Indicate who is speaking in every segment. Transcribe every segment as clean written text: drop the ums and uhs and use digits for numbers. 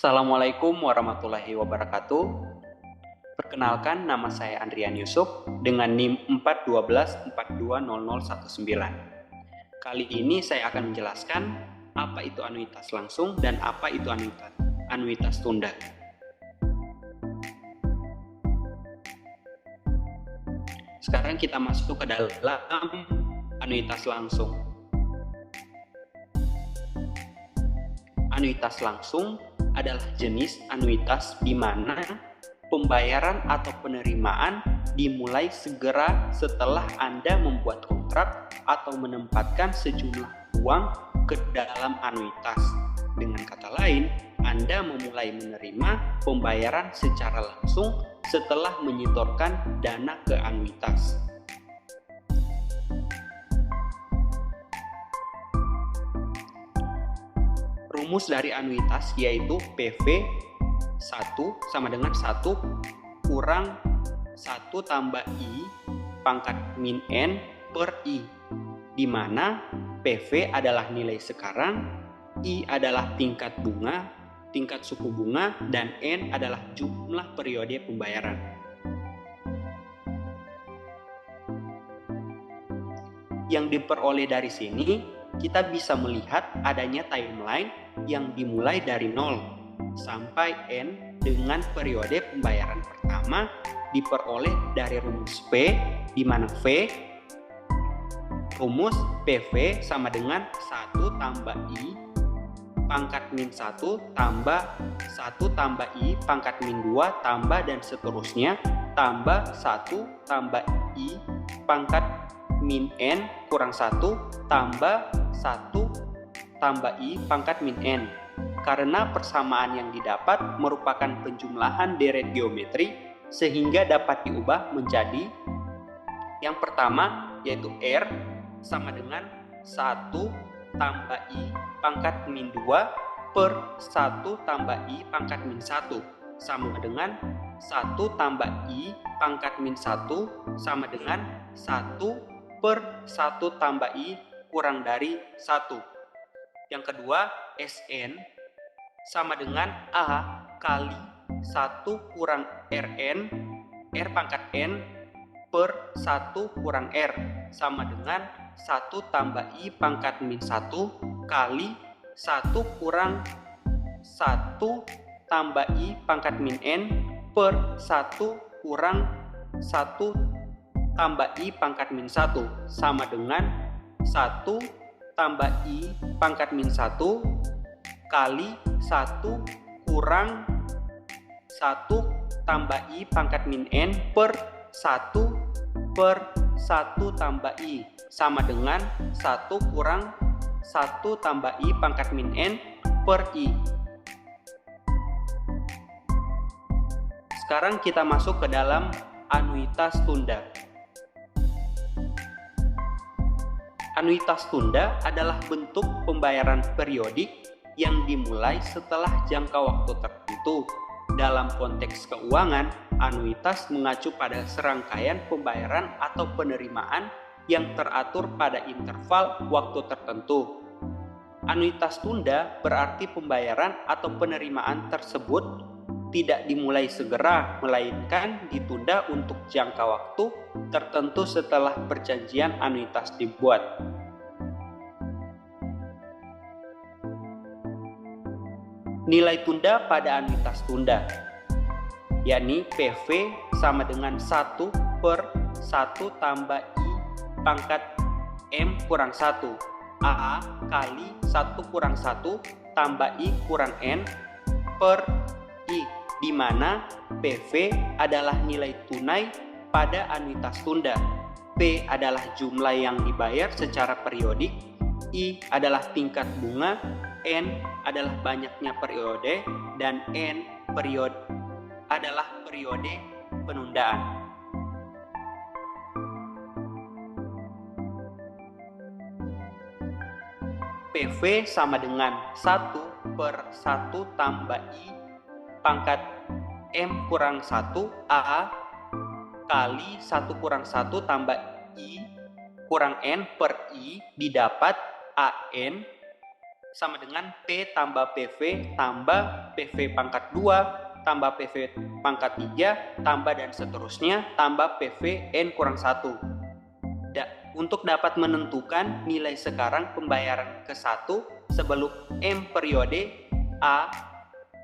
Speaker 1: Assalamualaikum warahmatullahi wabarakatuh. Perkenalkan, nama saya Andrian Yusuf dengan NIM 412420019. Kali ini saya akan menjelaskan apa itu anuitas langsung dan apa itu anuitas tunda. Sekarang kita masuk ke dalam anuitas langsung. Anuitas langsung adalah jenis anuitas di mana pembayaran atau penerimaan dimulai segera setelah Anda membuat kontrak atau menempatkan sejumlah uang ke dalam anuitas. Dengan kata lain, Anda memulai menerima pembayaran secara langsung setelah menyetorkan dana ke anuitas. Rumus dari anuitas yaitu PV 1 sama dengan 1 kurang 1 tambah I pangkat min N per I, di mana PV adalah nilai sekarang, I adalah tingkat suku bunga, dan N adalah jumlah periode pembayaran. Yang diperoleh dari sini, kita bisa melihat adanya timeline yang dimulai dari 0 sampai N dengan periode pembayaran pertama diperoleh dari rumus P, di mana rumus PV sama dengan 1 tambah I pangkat min 1 tambah 1 tambah I pangkat min 2 tambah dan seterusnya tambah 1 tambah I pangkat min N kurang 1 tambah 1 tambah I pangkat min N. Karena persamaan yang didapat merupakan penjumlahan deret geometri sehingga dapat diubah menjadi yang pertama yaitu R sama dengan 1 tambah I pangkat min 2 per 1 tambah I pangkat min 1 sama dengan 1 tambah I pangkat min 1 sama dengan 1 per 1 tambah I kurang dari 1. Yang kedua, Sn sama dengan A kali 1 kurang Rn, R pangkat N per 1 kurang R sama dengan 1 tambah I pangkat min 1 kali 1 kurang 1 tambah I pangkat min N per 1 kurang 1 tambah I pangkat min 1 sama dengan 1 tambah I pangkat min 1 kali 1 kurang 1 tambah I pangkat min N per 1 tambah I sama dengan 1 kurang 1 tambah I pangkat min N per I. Sekarang kita masuk ke dalam anuitas tunda. Anuitas tunda adalah bentuk pembayaran periodik yang dimulai setelah jangka waktu tertentu. Dalam konteks keuangan, anuitas mengacu pada serangkaian pembayaran atau penerimaan yang teratur pada interval waktu tertentu. Anuitas tunda berarti pembayaran atau penerimaan tersebut tidak dimulai segera, melainkan ditunda untuk jangka waktu tertentu setelah perjanjian anuitas dibuat. Nilai tunda pada anuitas tunda, yakni PV sama dengan 1 per 1 tambah I pangkat M kurang 1, A kali 1 kurang 1 tambah I kurang N per I, di mana PV adalah nilai tunai pada anuitas tunda, P adalah jumlah yang dibayar secara periodik, I adalah tingkat bunga, N adalah banyaknya periode, dan N adalah periode penundaan. PV sama dengan 1 per 1 tambah I pangkat M kurang 1 A kali 1 kurang 1 tambah I kurang N per I didapat AN sama dengan P tambah PV tambah PV pangkat 2 tambah PV pangkat 3 tambah dan seterusnya tambah PV N kurang 1. Untuk dapat menentukan nilai sekarang pembayaran ke-1 sebelum M periode A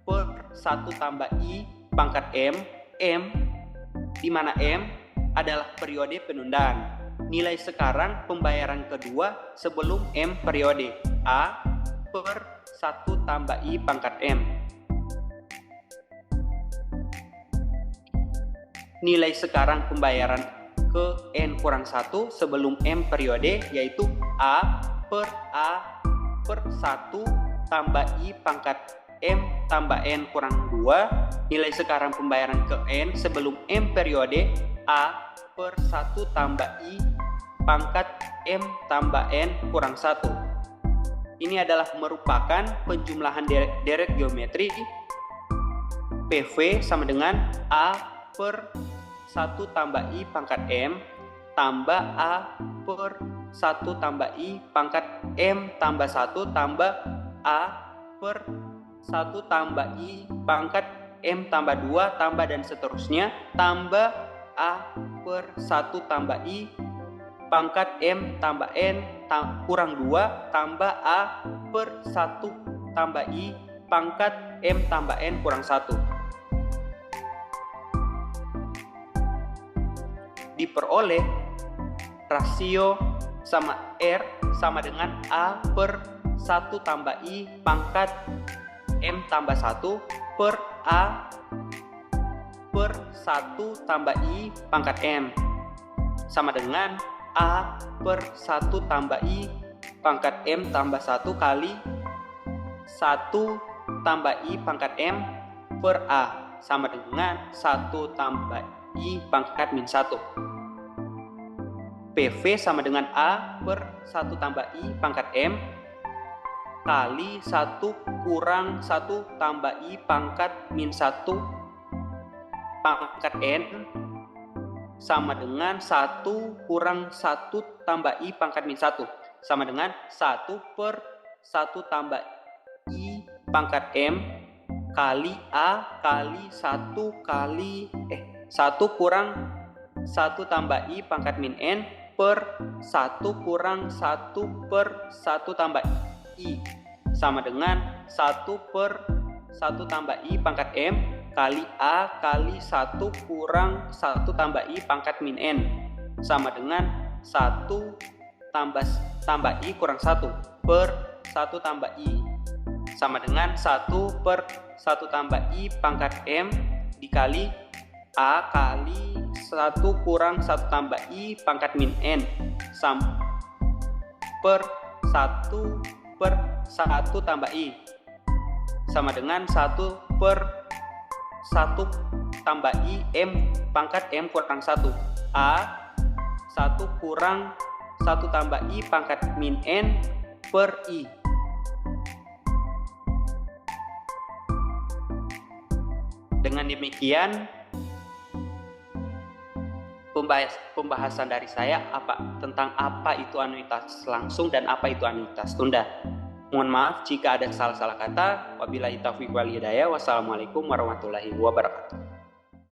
Speaker 1: per 1 tambah I pangkat M, di mana M adalah periode penundaan. Nilai sekarang pembayaran kedua sebelum M periode A per 1 tambah I pangkat M. Nilai sekarang pembayaran ke N kurang 1 sebelum M periode yaitu A per 1 tambah I pangkat M tambah N kurang 2. Nilai sekarang pembayaran ke N sebelum M periode A per 1 tambah I pangkat M tambah N kurang 1. Ini adalah merupakan penjumlahan deret geometri PV sama dengan A per 1 tambah I pangkat M tambah A per 1 tambah I pangkat M tambah 1 tambah A per 1 tambah I pangkat M tambah 2 tambah dan seterusnya tambah A per 1 tambah I pangkat M tambah N kurang 2 tambah A per 1 tambah I pangkat M tambah N kurang 1. Diperoleh rasio sama R sama dengan A per 1 tambah I pangkat M tambah 1 per A per 1 tambah I pangkat M sama dengan A per 1 tambah I pangkat M tambah 1 kali 1 tambah I pangkat M per A sama dengan 1 tambah I pangkat min 1. PV sama dengan A per 1 tambah I pangkat M kali 1 kurang 1 tambah I pangkat min 1 pangkat N sama dengan 1 kurang 1 tambah I pangkat min 1 sama dengan 1 per 1 tambah I pangkat M kali A kali 1 kali 1 kurang 1 tambah I pangkat min N per 1 kurang 1 per 1 tambah I sama dengan 1 per 1 tambah I pangkat M kali A kali 1 kurang 1 tambah I pangkat min N sama dengan 1 tambah I kurang 1 per 1 tambah I sama dengan 1 per 1 tambah I pangkat M dikali A kali 1 kurang 1 tambah I pangkat min N per 1 per 1 tambah I sama dengan 1 per 1 tambah I M pangkat M kurang 1 A 1 kurang 1 tambah I pangkat min N per I. Dengan demikian pembahasan dari saya tentang apa itu anuitas langsung dan apa itu anuitas tunda. Mohon maaf jika ada salah-salah kata. Wabillahi taufiq wal hidayah. Wassalamualaikum warahmatullahi wabarakatuh.